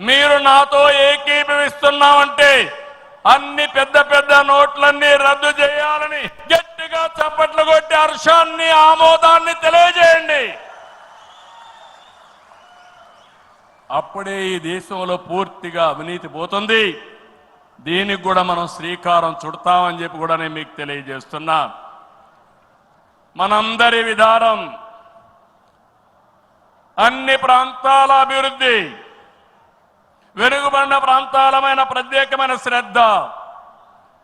మీరు నాతో ఏకీభవిస్తున్నామంటే అన్ని పెద్ద పెద్ద నోట్లన్నీ రద్దు చేయాలని గట్టిగా చప్పట్లు కొట్టి హర్షాన్ని ఆమోదాన్ని తెలియజేయండి. అప్పుడే ఈ దేశంలో పూర్తిగా అవినీతి పోతుంది. దీనికి కూడా మనం శ్రీకారం చుడతామని చెప్పి కూడా నేను మీకు తెలియజేస్తున్నా. మనందరి విధానం అన్ని ప్రాంతాల అభివృద్ధి, వెనుకబడిన ప్రాంతాలమైన ప్రత్యేకమైన శ్రద్ధ,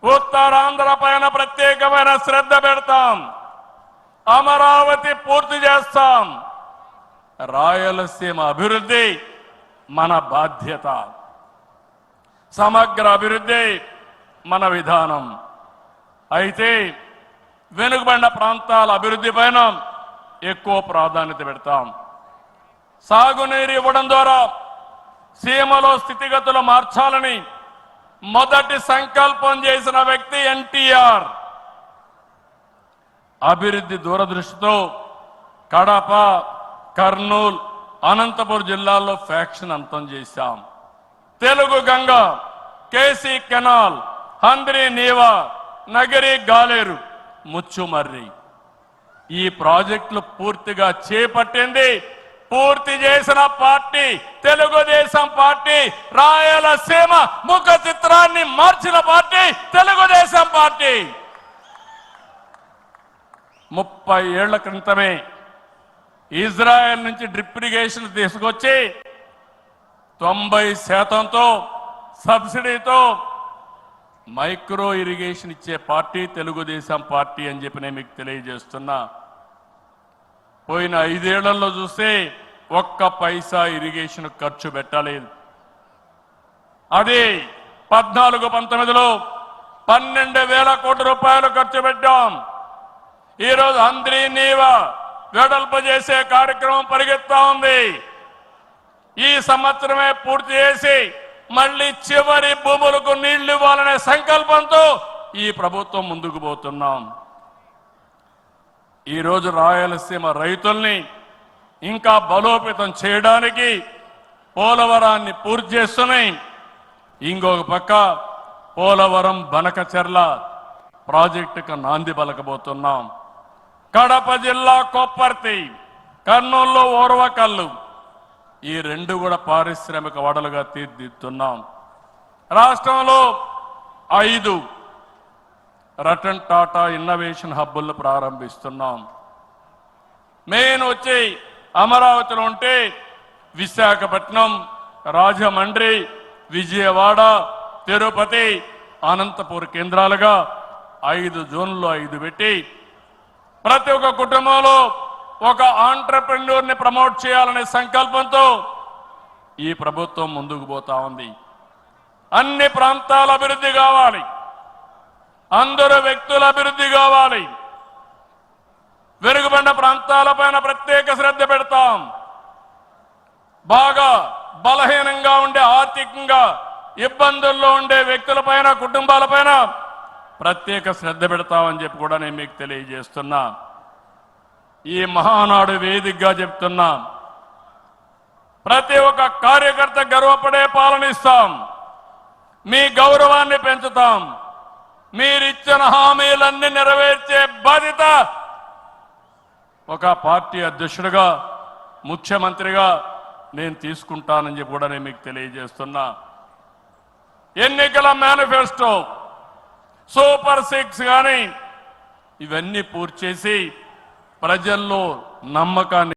ఉత్తరాంధ్ర పైన ప్రత్యేకమైన శ్రద్ధ పెడతాం. అమరావతి పూర్తి చేస్తాం. రాయలసీమ అభివృద్ధి మన బాధ్యత. సమగ్ర అభివృద్ధి మన విధానం. అయితే వెనుకబడిన ప్రాంతాల అభివృద్ధి పైన ఎక్కువ ప్రాధాన్యత పెడతాం. సాగునీరు ఇవ్వడం ద్వారా సీమలో స్థితిగతులు మార్చాలని మొదటి సంకల్పం చేసిన వ్యక్తి ఎన్టీఆర్. అభివృద్ధి దూరదృష్టితో కడప, కర్నూలు, అనంతపురం జిల్లాల్లో ఫ్యాక్షన్ అంతం చేశాం. తెలుగు గంగ, కేసీ కెనాల్, హంద్రీ నీవా, నగరి గాలేరు, ముచ్చుమర్రి ఈ ప్రాజెక్టులు పూర్తిగా చేపట్టింది, పూర్తి చేసిన పార్టీ తెలుగుదేశం పార్టీ. రాయలసీమ ముఖ చిత్రాన్ని మార్చిన పార్టీ తెలుగుదేశం పార్టీ. 30 ఏళ్ల క్రితమే ఇజ్రాయెల్ నుంచి డ్రిప్ ఇరిగేషన్ తీసుకొచ్చి 90% సబ్సిడీతో మైక్రో ఇరిగేషన్ ఇచ్చే పార్టీ తెలుగుదేశం పార్టీ అని చెప్పి నేను మీకు తెలియజేస్తున్నా. పోయిన 5 ఏళ్లలో చూస్తే ఒక్క పైసా ఇరిగేషన్ ఖర్చు పెట్టలేదు. అది 14-19లో 12,000 కోట్ల రూపాయలు ఖర్చు పెట్టాం. ఈరోజు హంద్రీ నీవా వెడల్పు చేసే కార్యక్రమం పరిగెత్తా ఉంది. ఈ సంవత్సరమే పూర్తి చేసి మళ్ళీ చివరి భూములకు నీళ్లు ఇవ్వాలనే సంకల్పంతో ఈ ప్రభుత్వం ముందుకు పోతున్నాం. ఈరోజు రాయలసీమ రైతుల్ని ఇంకా బలోపేతం చేయడానికి పోలవరాన్ని పూర్తి చేస్తున్నాయి. ఇంకొక పక్క పోలవరం బనకచెర్ల ప్రాజెక్టుకు నాంది పలకబోతున్నాం. కడప జిల్లా కొప్పర్తి, కర్నూలులో ఓర్వకల్లు ఈ 2 కూడా పారిశ్రామిక వాడలుగా తీర్చిదిద్దుతున్నాం. రాష్ట్రంలో 5 రతన్ టాటా ఇన్నోవేషన్ హబ్బులను ప్రారంభిస్తున్నాం. మెయిన్ వచ్చి అమరావతిలో ఉంటే విశాఖపట్నం, రాజమండ్రి, విజయవాడ, తిరుపతి, అనంతపూర్ కేంద్రాలుగా 5 జోన్లు 5 పెట్టి ప్రతి ఒక్క కుటుంబంలో ఒక ఆంట్రప్రెన్యూర్ ని ప్రమోట్ చేయాలనే సంకల్పంతో ఈ ప్రభుత్వం ముందుకు పోతా ఉంది. అన్ని ప్రాంతాల అభివృద్ధి కావాలి, అందరు వ్యక్తుల అభివృద్ధి కావాలి. వెనుకబడిన ప్రాంతాలపైన ప్రత్యేక శ్రద్ధ పెడతాం. బాగా బలహీనంగా ఉండే, ఆర్థికంగా ఇబ్బందుల్లో ఉండే వ్యక్తులపైన, కుటుంబాలపైన ప్రత్యేక శ్రద్ధ పెడతామని చెప్పి కూడా నేను మీకు తెలియజేస్తున్నా. ఈ మహానాడు వేదికగా చెప్తున్నా, ప్రతి ఒక్క కార్యకర్త గర్వపడే పాలనిస్తాం. మీ గౌరవాన్ని పెంచుతాం. మీరిచ్చిన హామీలన్నీ నెరవేర్చే బాధ్యత ఒక పార్టీ అధ్యక్షుడిగా, ముఖ్యమంత్రిగా నేను తీసుకుంటానని చెప్పి కూడా నేను మీకు తెలియజేస్తున్నా. ఎన్నికల మేనిఫెస్టో, సూపర్ 6 కానీ ఇవన్నీ పూర్తి చేసి ప్రజల్లో నమ్మకాన్ని